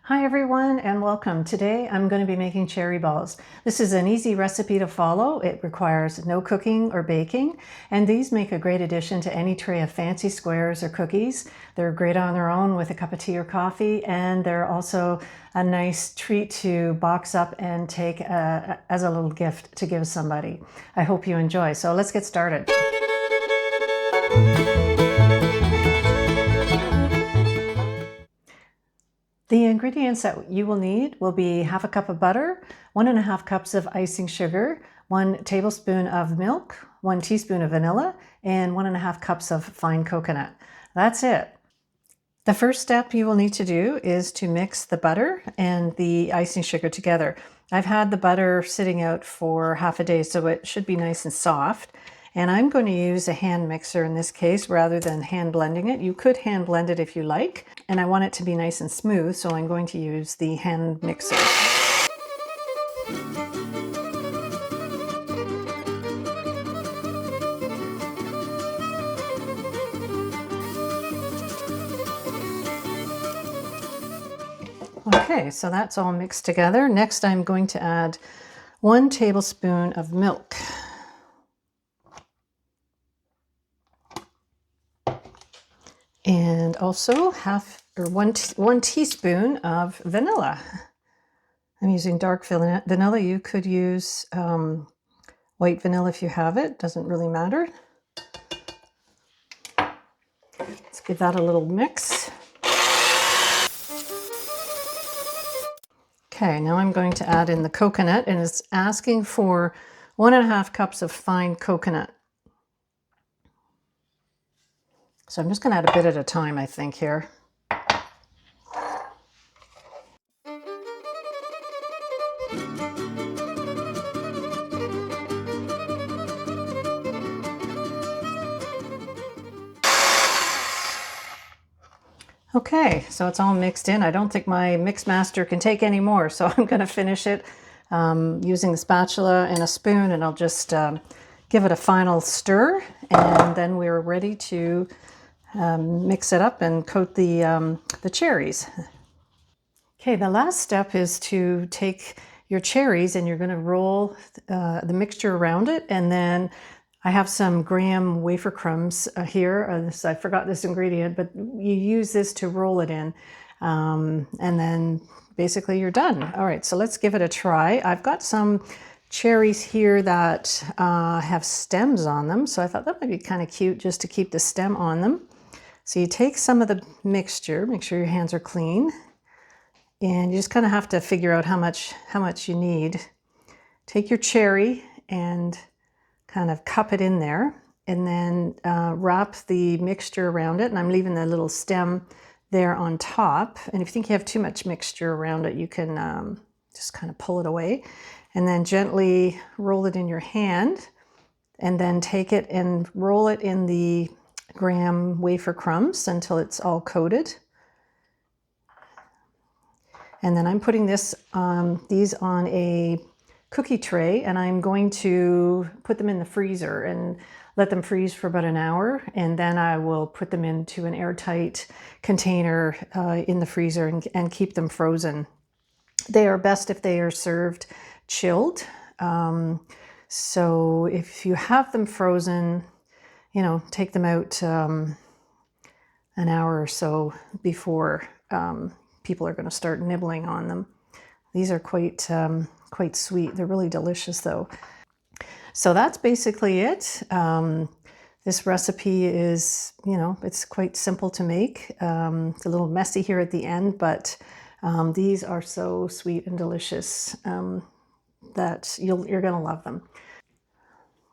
Hi everyone and welcome. Today I'm going to be making cherry balls. This is an easy recipe to follow. It requires no cooking or baking, and these make a great addition to any tray of fancy squares or cookies. They're great on their own with a cup of tea or coffee, and they're also a nice treat to box up and take as a little gift to give somebody. I hope you enjoy. So let's get started. The ingredients that you will need will be half a cup of butter, 1.5 cups of icing sugar, 1 tablespoon of milk, 1 teaspoon of vanilla, and 1.5 cups of fine coconut. That's it. The first step you will need to do is to mix the butter and the icing sugar together. I've had the butter sitting out for half a day, so it should be nice and soft. And I'm going to use a hand mixer in this case rather than hand blending it. You could hand blend it if you like, and I want it to be nice and smooth, so I'm going to use the hand mixer. Okay, so that's all mixed together. Next, I'm going to add 1 tablespoon of milk. And also one teaspoon of vanilla. I'm using dark vanilla. You could use white vanilla if you have it. Doesn't really matter. Let's give that a little mix. Okay, now I'm going to add in the coconut, and it's asking for 1.5 cups of fine coconut. So I'm just going to add a bit at a time, I think, here. Okay, so it's all mixed in. I don't think my mix master can take any more, so I'm going to finish it using the spatula and a spoon, and I'll just give it a final stir, and then we're ready to mix it up and coat the cherries. Okay, the last step is to take your cherries and you're going to roll the mixture around it, and then I have some graham wafer crumbs here. I forgot this ingredient, but you use this to roll it in, and then basically you're done. All right, so let's give it a try. I've got some cherries here that have stems on them, so I thought that might be kind of cute just to keep the stem on them. So you take some of the mixture, make sure your hands are clean, and you just kind of have to figure out how much you need. Take your cherry and kind of cup it in there, and then wrap the mixture around it, and I'm leaving the little stem there on top. And if you think you have too much mixture around it, you can just kind of pull it away, and then gently roll it in your hand, and then take it and roll it in the graham wafer crumbs until it's all coated. And then I'm putting these on a cookie tray, and I'm going to put them in the freezer and let them freeze for about an hour, and then I will put them into an airtight container in the freezer and keep them frozen. They are best if they are served chilled. So if you have them frozen, you know, take them out an hour or so before people are going to start nibbling on them. These are quite sweet. They're really delicious though. So that's basically it. This recipe is, you know, it's quite simple to make. It's a little messy here at the end, but these are so sweet and delicious that you're going to love them.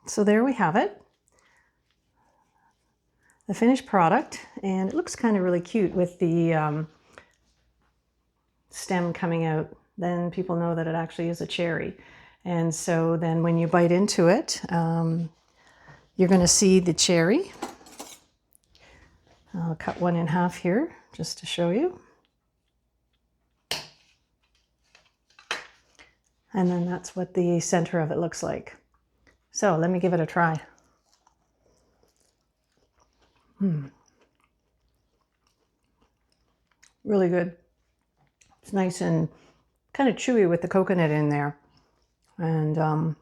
So there we have it, the finished product, and it looks kind of really cute with the stem coming out. Then people know that it actually is a cherry. And so then when you bite into it, you're going to see the cherry. I'll cut one in half here just to show you. And then that's what the center of it looks like. So let me give it a try. Really good. It's nice and kind of chewy with the coconut in there. And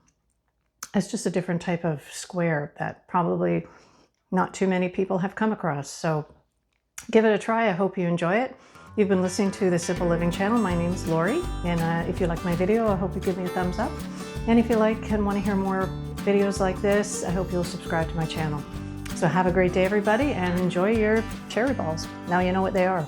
it's just a different type of square that probably not too many people have come across. So give it a try. I hope you enjoy it. You've been listening to the Simple Living channel. My name is Lori, and if you like my video, I hope you give me a thumbs up. And if you like and want to hear more videos like this, I hope you'll subscribe to my channel. So have a great day, everybody, and enjoy your cherry balls. Now you know what they are.